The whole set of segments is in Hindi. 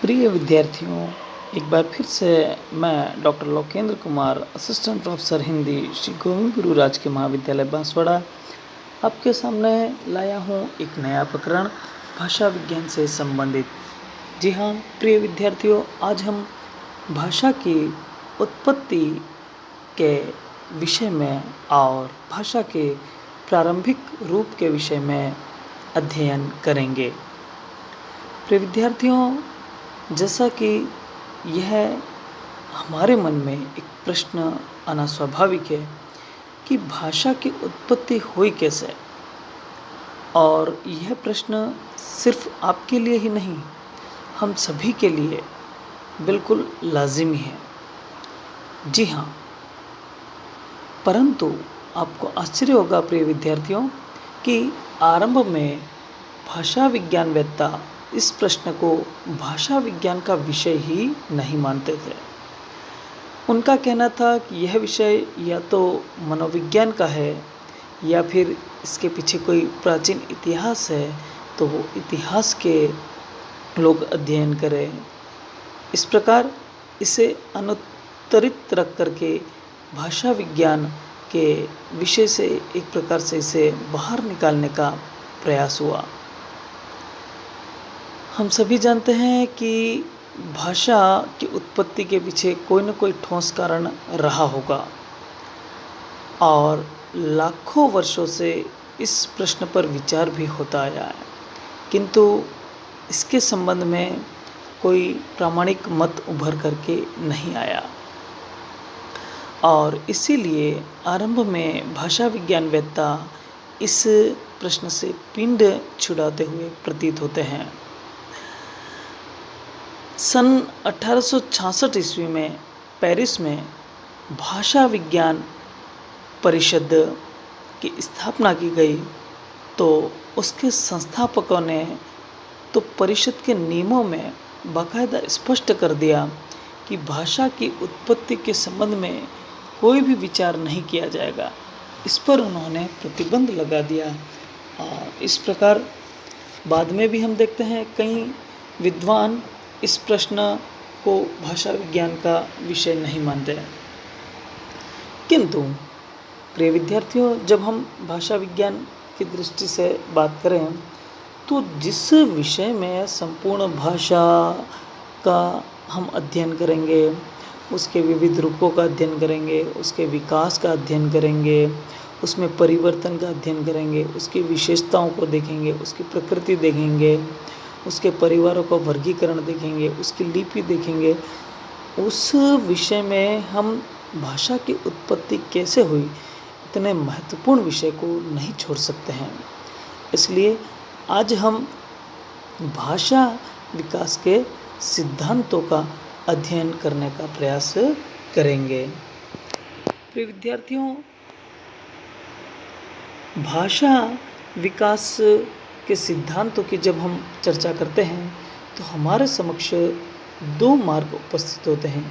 प्रिय विद्यार्थियों, एक बार फिर से मैं doctor Lokendra Kumar, assistant professor Hindi, Shri Govind Guru राजकीय महाविद्यालय बांसवाड़ा, आपके सामने लाया हूँ एक नया प्रकरण भाषा विज्ञान से संबंधित। जी हाँ प्रिय विद्यार्थियों, आज हम भाषा की उत्पत्ति के विषय में और भाषा के प्रारंभिक रूप के विषय में अध्ययन करेंगे। प्रिय विद्यार्थियों, जैसा कि यह हमारे मन में एक प्रश्न आना स्वाभाविक है कि भाषा की उत्पत्ति हुई कैसे, और यह प्रश्न सिर्फ आपके लिए ही नहीं, हम सभी के लिए बिल्कुल लाजिमी है। जी हाँ, परंतु आपको आश्चर्य होगा प्रिय विद्यार्थियों कि आरंभ में भाषा विज्ञानवेत्ता इस प्रश्न को भाषा विज्ञान का विषय ही नहीं मानते थे। उनका कहना था कि यह विषय या तो मनोविज्ञान का है या फिर इसके पीछे कोई प्राचीन इतिहास है, तो वो इतिहास के लोग अध्ययन करें। इस प्रकार इसे अनुत्तरित रख करके भाषा विज्ञान के विषय से एक प्रकार से इसे बाहर निकालने का प्रयास हुआ। हम सभी जानते हैं कि भाषा की उत्पत्ति के पीछे कोई न कोई ठोस कारण रहा होगा, और लाखों वर्षों से इस प्रश्न पर विचार भी होता आया है, किंतु इसके संबंध में कोई प्रामाणिक मत उभर करके नहीं आया। और इसीलिए आरंभ में भाषा विज्ञानवेत्ता इस प्रश्न से पिंड छुड़ाते हुए प्रतीत होते हैं। सन 1866 ईस्वी में पेरिस में भाषा विज्ञान परिषद की स्थापना की गई, तो उसके संस्थापकों ने तो परिषद के नियमों में बाकायदा स्पष्ट कर दिया कि भाषा की उत्पत्ति के संबंध में कोई भी विचार नहीं किया जाएगा। इस पर उन्होंने प्रतिबंध लगा दिया, और इस प्रकार बाद में भी हम देखते हैं कई विद्वान इस प्रश्न को भाषा विज्ञान का विषय नहीं मानते हैं। किंतु प्रिय विद्यार्थियों, जब हम भाषा विज्ञान की दृष्टि से बात करें तो जिस विषय में संपूर्ण भाषा का हम अध्ययन करेंगे, उसके विविध रूपों का अध्ययन करेंगे, उसके विकास का अध्ययन करेंगे, उसमें परिवर्तन का अध्ययन करेंगे, उसकी विशेषताओं को देखेंगे, उसकी प्रकृति देखेंगे, उसके परिवारों का वर्गीकरण देखेंगे, उसकी लिपि देखेंगे, उस विषय में हम भाषा की उत्पत्ति कैसे हुई, इतने महत्वपूर्ण विषय को नहीं छोड़ सकते हैं। इसलिए आज हम भाषा विकास के सिद्धांतों का अध्ययन करने का प्रयास करेंगे। प्रिय विद्यार्थियों, भाषा विकास के सिद्धांतों की जब हम चर्चा करते हैं तो हमारे समक्ष दो मार्ग उपस्थित होते हैं।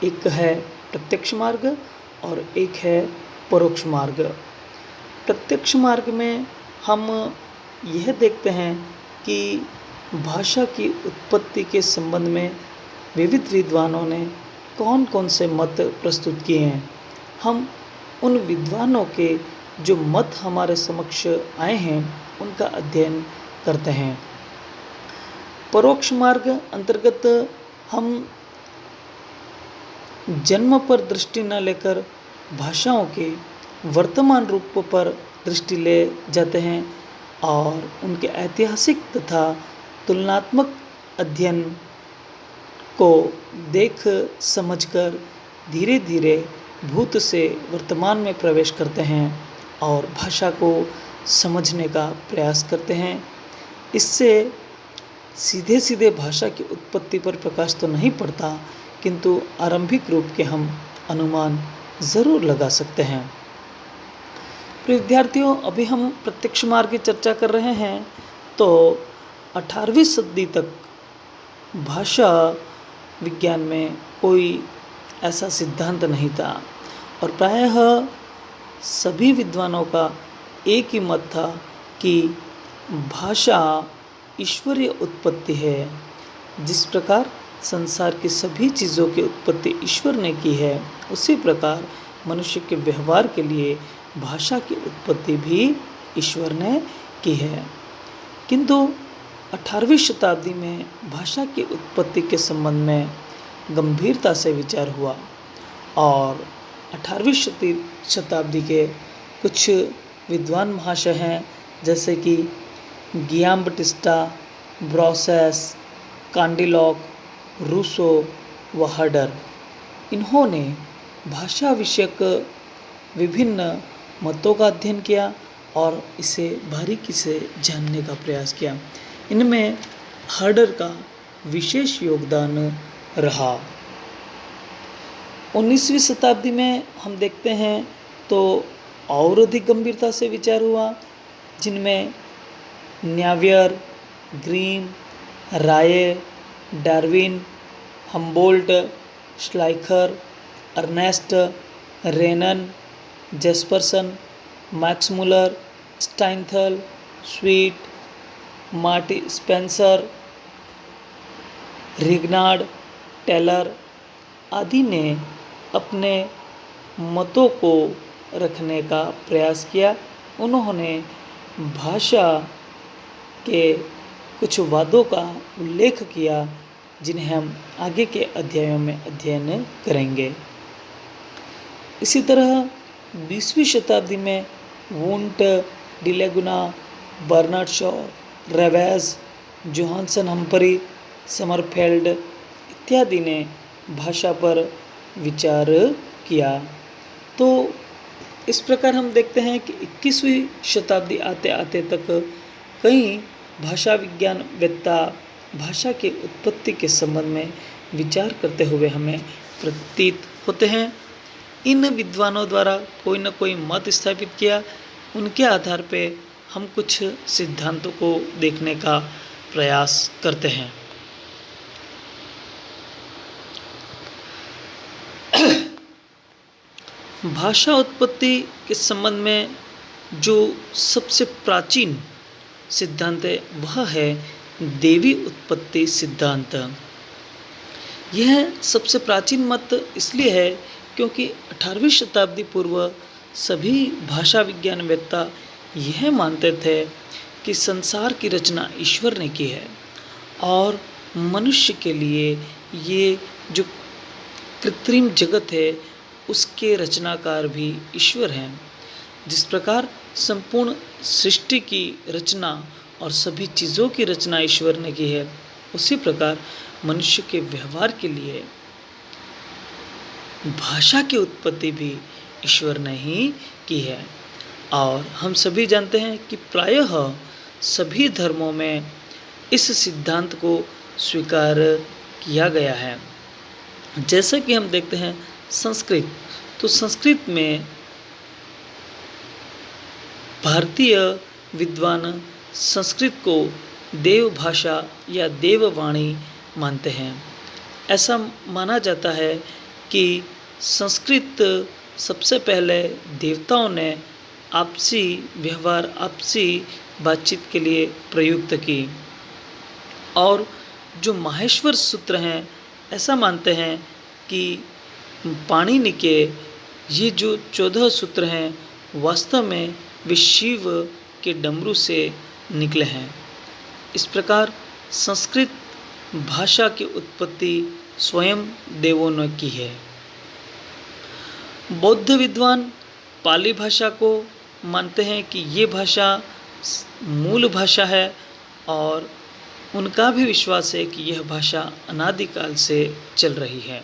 एक है प्रत्यक्ष मार्ग और एक है परोक्ष मार्ग। प्रत्यक्ष मार्ग में हम यह देखते हैं कि भाषा की उत्पत्ति के संबंध में विविध विद्वानों ने कौन कौन से मत प्रस्तुत किए हैं। हम उन विद्वानों के जो मत हमारे समक्ष आए हैं उनका अध्ययन करते हैं। परोक्ष मार्ग अंतर्गत हम जन्म पर दृष्टि न लेकर भाषाओं के वर्तमान रूप पर दृष्टि ले जाते हैं, और उनके ऐतिहासिक तथा तुलनात्मक अध्ययन को देख समझकर धीरे धीरे भूत से वर्तमान में प्रवेश करते हैं और भाषा को समझने का प्रयास करते हैं। इससे सीधे सीधे भाषा की उत्पत्ति पर प्रकाश तो नहीं पड़ता, किंतु आरंभिक रूप के हम अनुमान ज़रूर लगा सकते हैं। प्रिय विद्यार्थियों, अभी हम प्रत्यक्ष मार्ग की चर्चा कर रहे हैं, तो 18वीं सदी तक भाषा विज्ञान में कोई ऐसा सिद्धांत नहीं था, और प्रायः सभी विद्वानों का एक ही मत था कि भाषा ईश्वरीय उत्पत्ति है, जिस प्रकार संसार की सभी चीज़ों की उत्पत्ति ईश्वर ने की है, उसी प्रकार मनुष्य के व्यवहार के लिए भाषा की उत्पत्ति भी ईश्वर ने की है। किंतु 18वीं शताब्दी में भाषा की उत्पत्ति के संबंध में गंभीरता से विचार हुआ और 18वीं शताब्दी के कुछ विद्वान महाशय हैं, जैसे कि गियाम्बटिस्टा, ब्रॉसेस, कांडिलॉक, रूसो व हर्डर। इन्होंने भाषा विषयक विभिन्न मतों का अध्ययन किया और इसे बारीकी से जानने का प्रयास किया। इनमें हर्डर का विशेष योगदान रहा। 19वीं शताब्दी में हम देखते हैं तो और अधिक गंभीरता से विचार हुआ, जिनमें न्यावियर, ग्रीन, राये, Darwin, Humboldt, Schleicher, Ernest, Renan, Jespersen, Max Muller, Steinthal, Sweet, Marty Spencer, रिग्नार्ड, टेलर आदि ने अपने मतों को रखने का प्रयास किया। उन्होंने भाषा के कुछ वादों का उल्लेख किया, जिन्हें हम आगे के अध्यायों में अध्ययन करेंगे। इसी तरह 20वीं शताब्दी में वुंट, डिलेगुना, बर्नार्ड शॉ, रेवेज, जोहानसन हम्परी, समरफेल्ड इत्यादि ने भाषा पर विचार किया। तो इस प्रकार हम देखते हैं कि 21वीं शताब्दी आते आते तक कई भाषा विज्ञान वेत्ता भाषा के उत्पत्ति के संबंध में विचार करते हुए हमें प्रतीत होते हैं। इन विद्वानों द्वारा कोई न कोई मत स्थापित किया, उनके आधार पे हम कुछ सिद्धांतों को देखने का प्रयास करते हैं। भाषा उत्पत्ति के संबंध में जो सबसे प्राचीन सिद्धांत है वह है देवी उत्पत्ति सिद्धांत। यह सबसे प्राचीन मत इसलिए है क्योंकि 18वीं शताब्दी पूर्व सभी भाषा विज्ञान वेत्ता यह मानते थे कि संसार की रचना ईश्वर ने की है और मनुष्य के लिए ये जो कृत्रिम जगत है उसके रचनाकार भी ईश्वर हैं। जिस प्रकार संपूर्ण सृष्टि की रचना और सभी चीज़ों की रचना ईश्वर ने की है, उसी प्रकार मनुष्य के व्यवहार के लिए भाषा की उत्पत्ति भी ईश्वर ने ही की है। और हम सभी जानते हैं कि प्रायः सभी धर्मों में इस सिद्धांत को स्वीकार किया गया है। जैसा कि हम देखते हैं संस्कृत, तो संस्कृत में भारतीय विद्वान संस्कृत को देव भाषा या देववाणी मानते हैं। ऐसा माना जाता है कि संस्कृत सबसे पहले देवताओं ने आपसी व्यवहार, आपसी बातचीत के लिए प्रयुक्त की। और जो माहेश्वर सूत्र हैं, ऐसा मानते हैं कि पाणिनि के ये जो 14 सूत्र हैं वास्तव में वे शिव के डमरू से निकले हैं। इस प्रकार संस्कृत भाषा की उत्पत्ति स्वयं देवों ने की है। बौद्ध विद्वान पाली भाषा को मानते हैं कि ये भाषा मूल भाषा है और उनका भी विश्वास है कि यह भाषा अनादिकाल से चल रही है।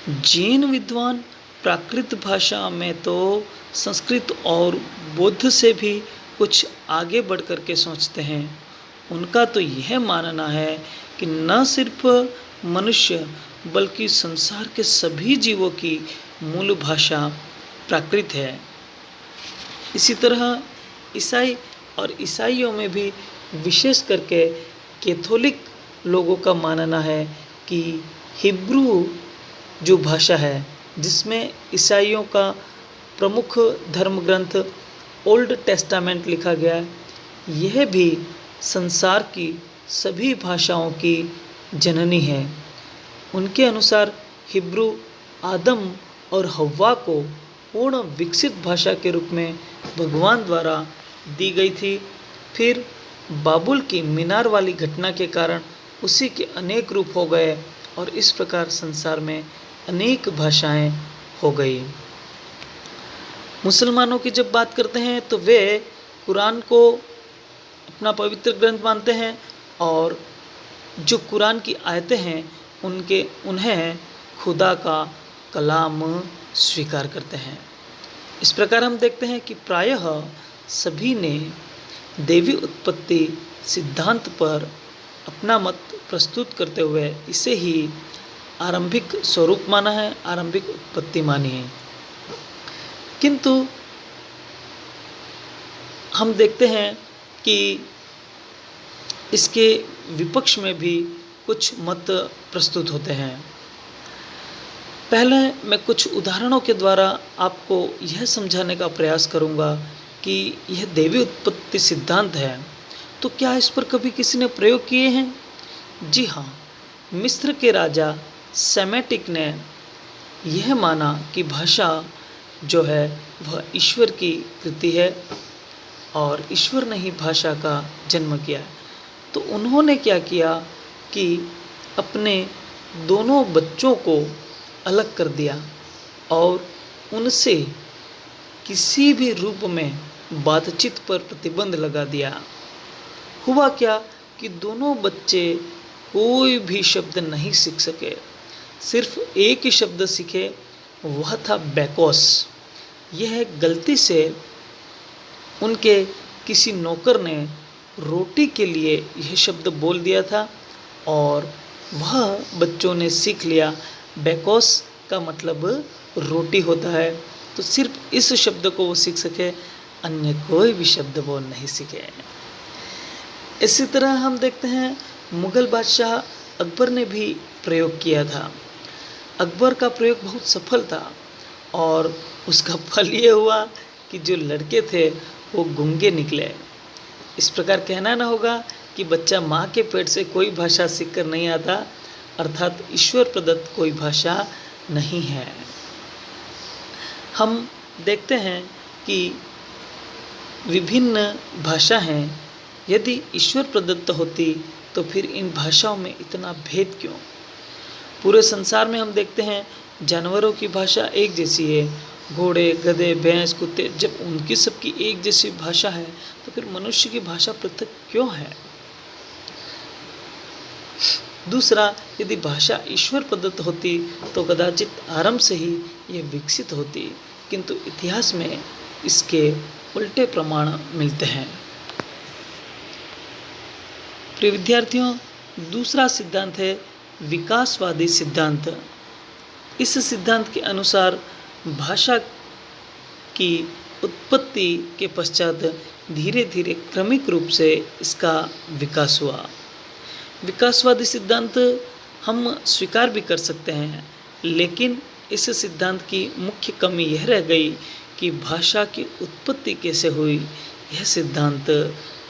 जैन विद्वान प्राकृत भाषा में तो संस्कृत और बौद्ध से भी कुछ आगे बढ़ कर के सोचते हैं। उनका तो यह मानना है कि न सिर्फ मनुष्य बल्कि संसार के सभी जीवों की मूल भाषा प्राकृत है। इसी तरह ईसाई और ईसाइयों में भी विशेष करके कैथोलिक लोगों का मानना है कि हिब्रू जो भाषा है, जिसमें ईसाइयों का प्रमुख धर्म ग्रंथ ओल्ड टेस्टामेंट लिखा गया है, यह भी संसार की सभी भाषाओं की जननी है। उनके अनुसार हिब्रू आदम और हव्वा को पूर्ण विकसित भाषा के रूप में भगवान द्वारा दी गई थी। फिर बाबुल की मीनार वाली घटना के कारण उसी के अनेक रूप हो गए और इस प्रकार संसार में अनेक भाषाएं हो गई। मुसलमानों की जब बात करते हैं तो वे कुरान को अपना पवित्र ग्रंथ मानते हैं और जो कुरान की आयतें हैं उन्हें खुदा का कलाम स्वीकार करते हैं। इस प्रकार हम देखते हैं कि प्रायः सभी ने देवी उत्पत्ति सिद्धांत पर अपना मत प्रस्तुत करते हुए इसे ही आरंभिक स्वरूप माना है, आरंभिक उत्पत्ति मानी है। किंतु हम देखते हैं कि इसके विपक्ष में भी कुछ मत प्रस्तुत होते हैं। पहले मैं कुछ उदाहरणों के द्वारा आपको यह समझाने का प्रयास करूंगा कि यह देवी उत्पत्ति सिद्धांत है, तो क्या इस पर कभी किसी ने प्रयोग किए हैं? जी हाँ, मिस्र के राजा सेमेटिक ने यह माना कि भाषा जो है वह ईश्वर की कृति है और ईश्वर ने ही भाषा का जन्म किया। तो उन्होंने क्या किया कि अपने दोनों बच्चों को अलग कर दिया और उनसे किसी भी रूप में बातचीत पर प्रतिबंध लगा दिया। हुआ क्या कि दोनों बच्चे कोई भी शब्द नहीं सीख सके, सिर्फ एक ही शब्द सीखे, वह था बैकोस। यह गलती से उनके किसी नौकर ने रोटी के लिए यह शब्द बोल दिया था और वह बच्चों ने सीख लिया बैकोस का मतलब रोटी होता है। तो सिर्फ इस शब्द को वो सीख सके, अन्य कोई भी शब्द वो नहीं सीखे। इसी तरह हम देखते हैं मुग़ल बादशाह अकबर ने भी प्रयोग किया था। अकबर का प्रयोग बहुत सफल था और उसका फल ये हुआ कि जो लड़के थे वो गूंगे निकले। इस प्रकार कहना ना होगा कि बच्चा माँ के पेट से कोई भाषा सीखकर नहीं आता, अर्थात ईश्वर प्रदत्त कोई भाषा नहीं है। हम देखते हैं कि विभिन्न भाषा हैं, यदि ईश्वर प्रदत्त होती तो फिर इन भाषाओं में इतना भेद क्यों? पूरे संसार में हम देखते हैं जानवरों की भाषा एक जैसी है, घोड़े, गधे, भैंस, कुत्ते, जब उनकी सबकी एक जैसी भाषा है तो फिर मनुष्य की भाषा पृथक क्यों है? दूसरा, यदि भाषा ईश्वर प्रदत्त होती तो कदाचित आरंभ से ही यह विकसित होती, किंतु इतिहास में इसके उल्टे प्रमाण मिलते हैं। प्रिय विद्यार्थियों, दूसरा सिद्धांत है विकासवादी सिद्धांत। इस सिद्धांत के अनुसार भाषा की उत्पत्ति के पश्चात धीरे धीरे क्रमिक रूप से इसका विकास हुआ। विकासवादी सिद्धांत हम स्वीकार भी कर सकते हैं, लेकिन इस सिद्धांत की मुख्य कमी यह रह गई कि भाषा की उत्पत्ति कैसे हुई यह सिद्धांत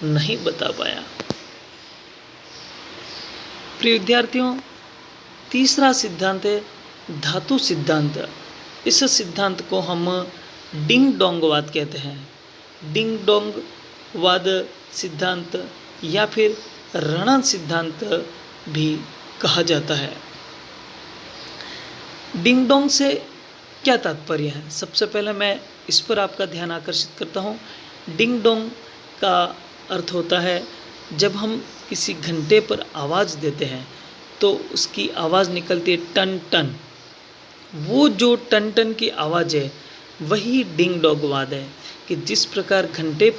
नहीं बता पाया। प्रिय विद्यार्थियों, तीसरा सिद्धांत है धातु सिद्धांत। इस सिद्धांत को हम डिंग डोंगवाद कहते हैं। डिंग डोंगवाद सिद्धांत या फिर रणन सिद्धांत भी कहा जाता है। डिंग डोंग से क्या तात्पर्य है? सबसे पहले मैं इस पर आपका ध्यान आकर्षित करता हूँ। डिंग डोंग का अर्थ होता है जब हम किसी घंटे पर आवाज़ देते हैं तो उसकी आवाज़ निकलती है टन टन। वो जो टन टन की आवाज़ है वही डिंग डोंगवाद है कि जिस प्रकार घंटे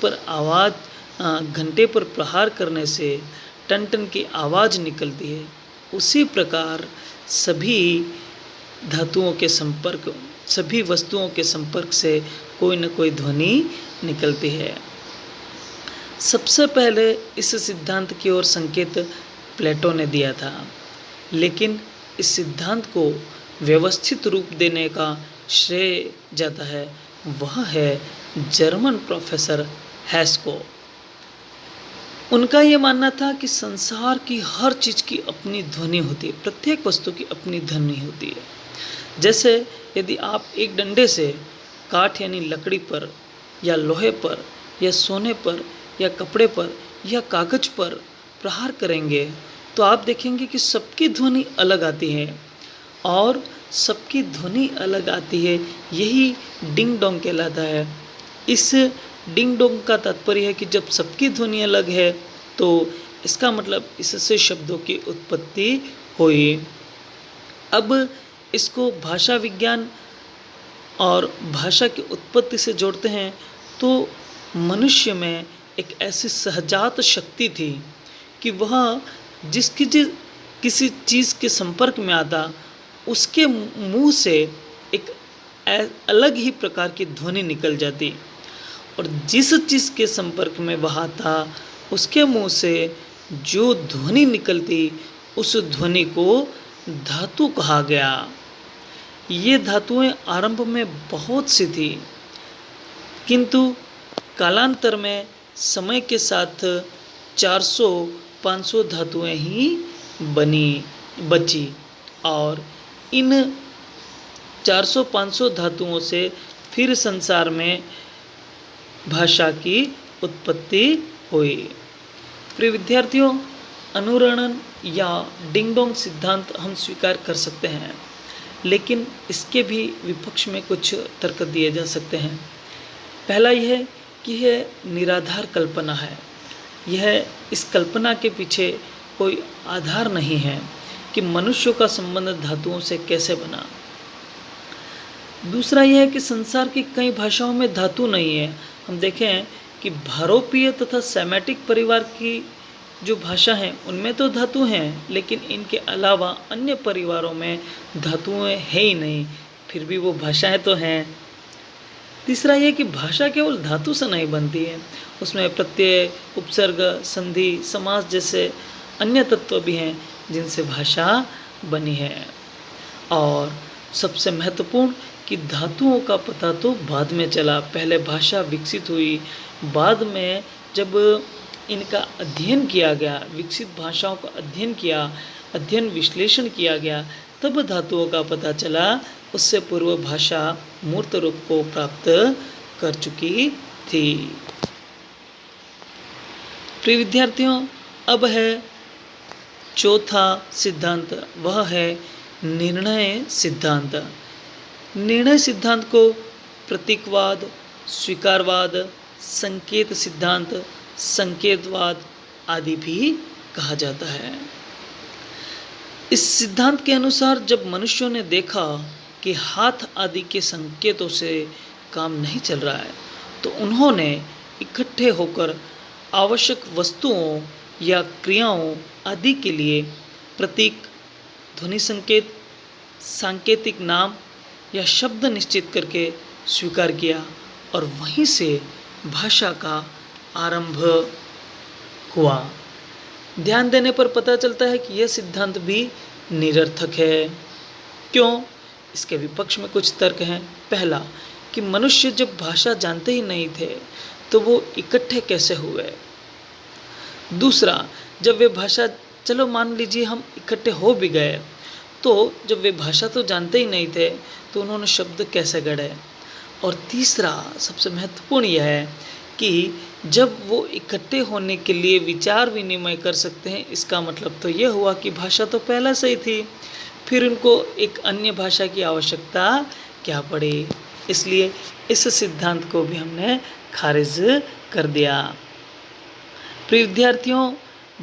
पर प्रहार करने से टन टन की आवाज़ निकलती है, उसी प्रकार सभी वस्तुओं के संपर्क से कोई न कोई ध्वनि निकलती है। सबसे पहले इस सिद्धांत की ओर संकेत प्लेटो ने दिया था, लेकिन इस सिद्धांत को व्यवस्थित रूप देने का श्रेय जाता है वह है जर्मन प्रोफेसर हैस को। उनका ये मानना था कि संसार की हर चीज़ की अपनी ध्वनि होती है, प्रत्येक वस्तु की अपनी ध्वनि होती है। जैसे यदि आप एक डंडे से काठ यानी लकड़ी पर या लोहे पर या सोने पर या कपड़े पर या कागज पर प्रहार करेंगे तो आप देखेंगे कि सबकी ध्वनि अलग आती है और सबकी ध्वनि अलग आती है, यही डिंग डोंग कहलाता है। इस डिंग डोंग का तात्पर्य है कि जब सबकी ध्वनि अलग है तो इसका मतलब इससे शब्दों की उत्पत्ति हुई। अब इसको भाषा विज्ञान और भाषा की उत्पत्ति से जोड़ते हैं तो मनुष्य में एक ऐसी सहजात शक्ति थी कि वह किसी चीज़ के संपर्क में आता उसके मुंह से एक अलग ही प्रकार की ध्वनि निकल जाती और जिस चीज़ के संपर्क में वह आता उसके मुंह से जो ध्वनि निकलती उस ध्वनि को धातु कहा गया। ये धातुएं आरंभ में बहुत सी थी किंतु कालांतर में समय के साथ 400-500 धातुएं ही बची और इन 400-500 धातुओं से फिर संसार में भाषा की उत्पत्ति हुई। प्रिय विद्यार्थियों, अनुरणन या डिंग डोंग सिद्धांत हम स्वीकार कर सकते हैं, लेकिन इसके भी विपक्ष में कुछ तर्क दिए जा सकते हैं। पहला यह कि यह निराधार कल्पना है, यह इस कल्पना के पीछे कोई आधार नहीं है कि मनुष्यों का संबंध धातुओं से कैसे बना। दूसरा यह है कि संसार की कई भाषाओं में धातु नहीं है। हम देखें कि भारोपीय तथा सेमेटिक परिवार की जो भाषा हैं उनमें तो धातु हैं, लेकिन इनके अलावा अन्य परिवारों में धातुएं है ही नहीं, फिर भी वो भाषाएं तो हैं। तीसरा ये कि भाषा केवल धातु से नहीं बनती है, उसमें प्रत्यय, उपसर्ग, संधि, समास जैसे अन्य तत्व भी हैं जिनसे भाषा बनी है। और सबसे महत्वपूर्ण कि धातुओं का पता तो बाद में चला, पहले भाषा विकसित हुई, बाद में जब इनका अध्ययन किया गया, विकसित भाषाओं का अध्ययन विश्लेषण किया गया, तब धातुओं का पता चला। उससे पूर्व भाषा मूर्त रूप को प्राप्त कर चुकी थी। प्रिय विद्यार्थियों, अब है चौथा सिद्धांत, वह है निर्णय सिद्धांत। निर्णय सिद्धांत को प्रतीकवाद, स्वीकारवाद, संकेत सिद्धांत, संकेतवाद आदि भी कहा जाता है। इस सिद्धांत के अनुसार जब मनुष्यों ने देखा कि हाथ आदि के संकेतों से काम नहीं चल रहा है तो उन्होंने इकट्ठे होकर आवश्यक वस्तुओं या क्रियाओं आदि के लिए प्रतीक, ध्वनि संकेत, सांकेतिक नाम या शब्द निश्चित करके स्वीकार किया और वहीं से भाषा का आरंभ हुआ। ध्यान देने पर पता चलता है कि यह सिद्धांत भी निरर्थक है। क्यों? इसके विपक्ष में कुछ तर्क हैं। पहला कि मनुष्य जब भाषा जानते ही नहीं थे तो वो इकट्ठे कैसे हुए। दूसरा, जब वे भाषा, चलो मान लीजिए हम इकट्ठे हो भी गए, तो जब वे भाषा तो जानते ही नहीं थे तो उन्होंने शब्द कैसे गढ़े। और तीसरा सबसे महत्वपूर्ण यह है कि जब वो इकट्ठे होने के लिए विचार विनिमय कर सकते हैं, इसका मतलब तो यह हुआ कि भाषा तो पहले से ही थी, फिर उनको एक अन्य भाषा की आवश्यकता क्या पड़ी। इसलिए इस सिद्धांत को भी हमने खारिज कर दिया। प्रिय विद्यार्थियों,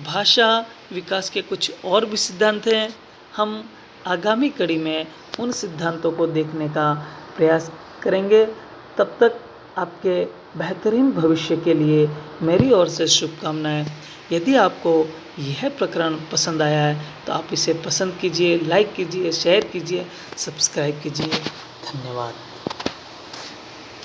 भाषा विकास के कुछ और भी सिद्धांत हैं। हम आगामी कड़ी में उन सिद्धांतों को देखने का प्रयास करेंगे। तब तक आपके बेहतरीन भविष्य के लिए मेरी ओर से शुभकामनाएं। यदि आपको यह प्रकरण पसंद आया है तो आप इसे पसंद कीजिए, लाइक कीजिए, शेयर कीजिए, सब्सक्राइब कीजिए। धन्यवाद।